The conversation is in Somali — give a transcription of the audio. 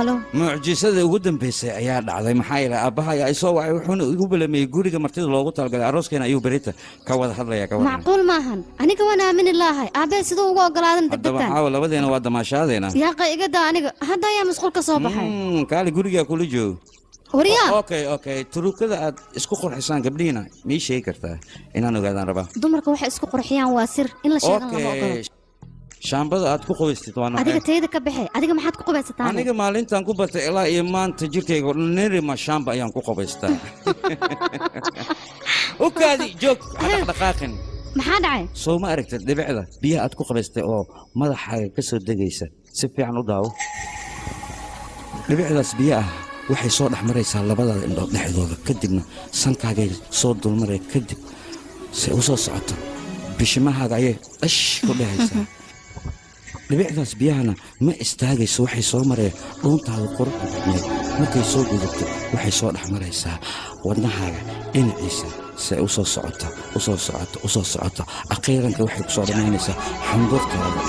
halo mucjisada ugu dambeysay ayaa dhacday maxaa yeelay aabbaha ayaa isoo wacay wuxuuna igu balameeyey guriga martida loogu talagalay arooskeena ayuu berita ka wada hadlayaa ka waran macquul maahan aniga waan aamini lahay aabbahay siduu ugu ogolaadan haddaba caawa labadeena waa damaashaadeena yaaqa iga daa aniga hadda ayaa masquul ka soo baxay kaali gurigaa kula joogo wariyaa okay turukada aad isku qurxisaan gabdhihiina mii sheegi kartaa inaan ogaadaan rabaa dumarka waxay isku qurxiyaan waa sir in la sheegan lama ogolo shaambada aad ku qubaystid waa maxay adiga tayada ka baxay adiga maxaad ku qubaysataa aniga maalintan ku batay ilaa iyo maanta jirkayga nerima shaamba ayaan ku qubaystaa ukaadi joog dhaqdhaqaaqin maxaa dhacay soo ma aragtid dhibicda biyaha aad ku qubaystay oo madaxaaga ka soo degaysa si fiican u daawo dhibicdaas biyo ah waxay soo dhex maraysaa labadaada indhood dhexdooda kadibna sankaagay soo dulmaray kadib si u soo socoto bishimahaaga ayay dhash ku dhehaysaa dhibicdaas biyahana ma istaagayso waxay soo mareen dhuuntaada quruxda badneed markay soo gudubto waxay soo dhex maraysaa wadnahaaga dhinaciisa si ay u soo socoto akhiiranka waxay ku soo dhammaynaysaa xandurtaada